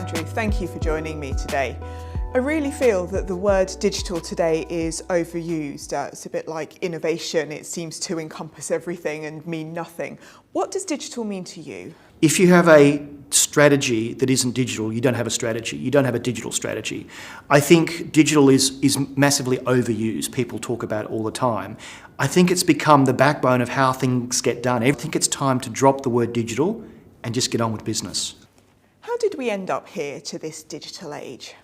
Andrew, thank you for joining me today. I really feel that the word digital today is overused. It's a bit like innovation. It seems to encompass everything and mean nothing. What does digital mean to you? If you have a strategy that isn't digital, you don't have a strategy. You don't have a digital strategy. I think digital is massively overused. People talk about it all the time. I think it's become the backbone of how things get done. I think it's time to drop the word digital and just get on with business. How did we end up here to this digital age?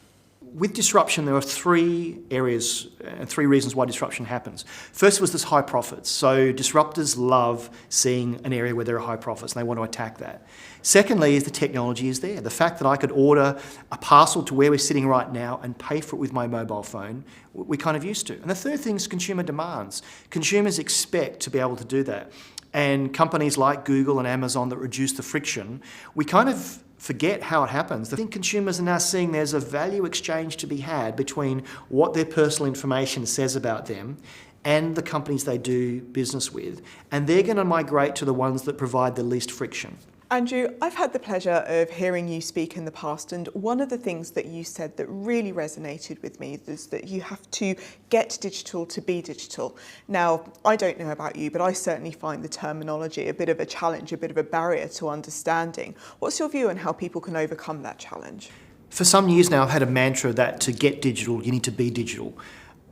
With disruption, there are three areas, three reasons why disruption happens. First was this high profits. So disruptors love seeing an area where there are high profits and they want to attack that. Secondly is the technology is there. The fact that I could order a parcel to where we're sitting right now and pay for it with my mobile phone, we're kind of used to. And the third thing is consumer demands. Consumers expect to be able to do that. And companies like Google and Amazon that reduce the friction, we kind of forget how it happens. I think consumers are now seeing there's a value exchange to be had between what their personal information says about them and the companies they do business with, and they're going to migrate to the ones that provide the least friction. Andrew, I've had the pleasure of hearing you speak in the past, and one of the things that you said that really resonated with me is that you have to get digital to be digital. Now, I don't know about you, but I certainly find the terminology a bit of a challenge, a bit of a barrier to understanding. What's your view on how people can overcome that challenge? For some years now, I've had a mantra that to get digital, you need to be digital.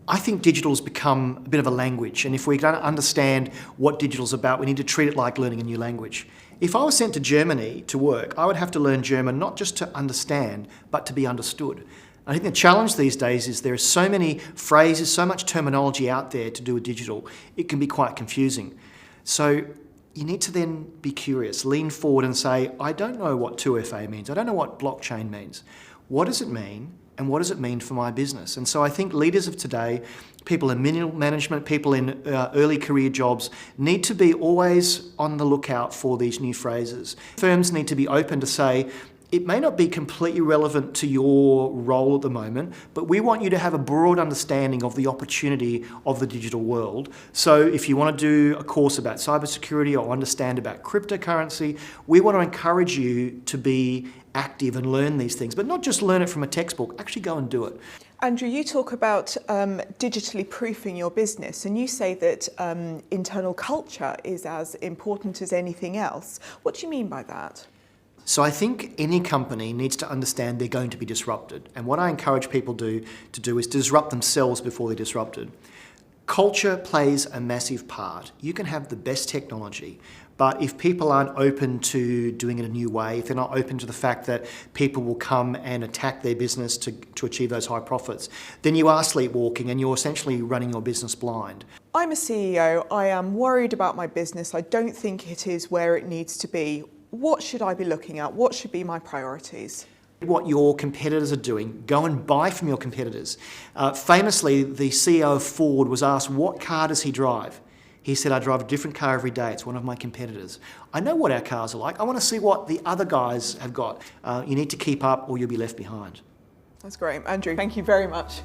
I think digital has become a bit of a language, and if we're going to understand what digital is about, we need to treat it like learning a new language. If I was sent to Germany to work, I would have to learn German not just to understand, but to be understood. I think the challenge these days is there are so many phrases, so much terminology out there to do with digital, it can be quite confusing. So you need to then be curious, lean forward and say, I don't know what 2FA means, I don't know what blockchain means. What does it mean? And what does it mean for my business? And so I think leaders of today, people in middle management, people in early career jobs, need to be always on the lookout for these new phrases. Firms need to be open to say, it may not be completely relevant to your role at the moment, but we want you to have a broad understanding of the opportunity of the digital world. So if you want to do a course about cybersecurity or understand about cryptocurrency, we want to encourage you to be active and learn these things, but not just learn it from a textbook, actually go and do it. Andrew, you talk about digitally proofing your business, and you say that internal culture is as important as anything else. What do you mean by that? So I think any company needs to understand they're going to be disrupted. And what I encourage people to do is to disrupt themselves before they're disrupted. Culture plays a massive part. You can have the best technology, but if people aren't open to doing it a new way, if they're not open to the fact that people will come and attack their business to achieve those high profits, then you are sleepwalking and you're essentially running your business blind. I'm a CEO. I am worried about my business. I don't think it is where it needs to be. What should I be looking at? What should be my priorities? What your competitors are doing, go and buy from your competitors. Famously, the CEO of Ford was asked, what car does he drive? He said, I drive a different car every day. It's one of my competitors. I know what our cars are like. I want to see what the other guys have got. You need to keep up or you'll be left behind. That's great. Andrew, thank you very much.